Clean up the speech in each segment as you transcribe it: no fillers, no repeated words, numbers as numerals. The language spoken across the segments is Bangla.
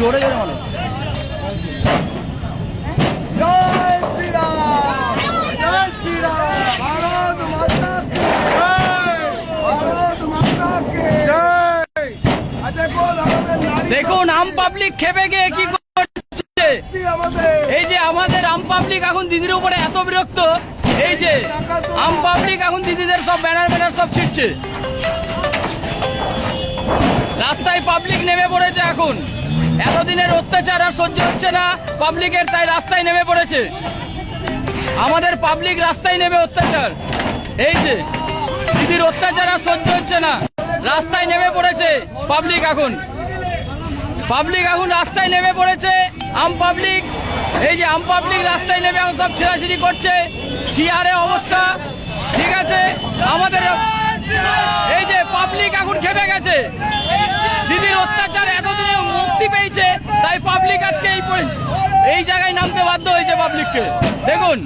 জোরে জোরে বলো। জয় শ্রীরাম, জয় শ্রীরাম, ভারত মাতা কি জয়, ভারত মাতা কি জয়। দেখুন আম পাবলিক খেপে গিয়ে কি করছে। এই যে আমাদের আম পাবলিক এখন দিদির উপরে এত বিরক্ত, এই যে আম পাবলিক এখন দিদিদের সব ব্যানার সব ছিটছে। রাস্তায় পাবলিক নেমে পড়েছে এখন। এতদিনের অত্যাচার আর সহ্য হচ্ছে না পাবলিকের, তাই রাস্তায় নেমে পড়েছে। আমাদের পাবলিক রাস্তায় নেমে অত্যাচার, এই যে দিদির অত্যাচার আর সহ্য হচ্ছে না, রাস্তায় নেমে পড়েছে পাবলিক এখন। পাবলিক এখন রাস্তায় নেমে পড়েছে, আম পাবলিক, এই যে আম পাবলিক রাস্তায় নেমে এখন সব ছেড়াছিড়ি করছে। কি আরে অবস্থা, ঠিক আছে। আমাদের এই যে পাবলিক এখন খেপে গেছে, দিদির অত্যাচার এতদিনে মুক্তি পেয়েছে, তাই পাবলিক আজকে এই জায়গায় নামতে বাধ্য হয়েছে পাবলিককে। দেখুন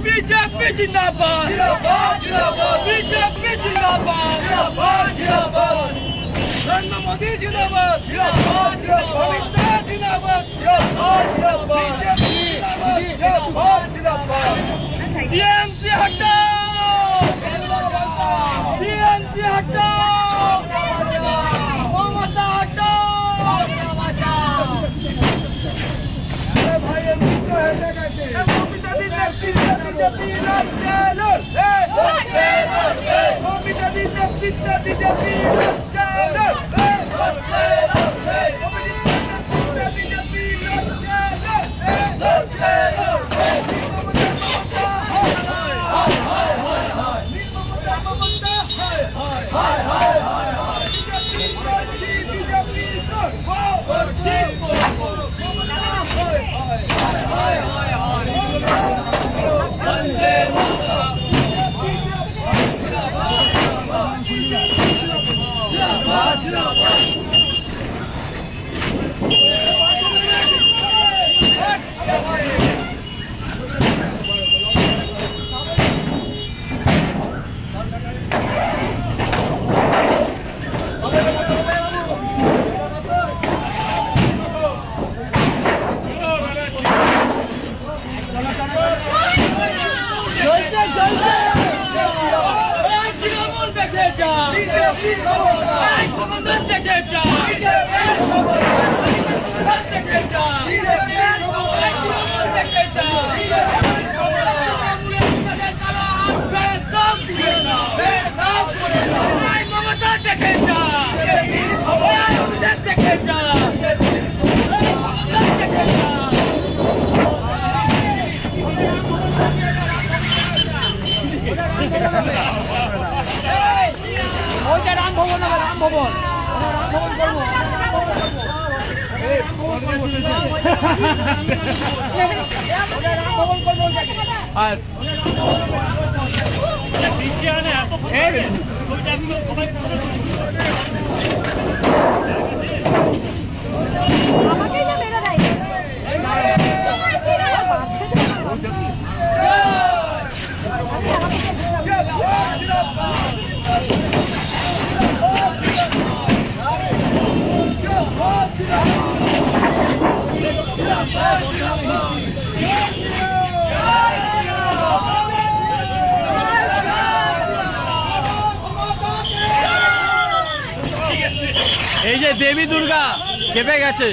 बीजेपी जिंदाबाद, बीजेपी जिंदाबाद, नरेंद्र मोदी जिंदाबाद, अमित शाह जिंदाबाद, टीएमसी हटाओ, टीएमसी हटाओ, ममता हटाओ। भाई ওইটা রাম ভবন হবে, রাম ভবন, রাম ভবন করবো। আর এই যে দেবী দুর্গা খেপে গেছে।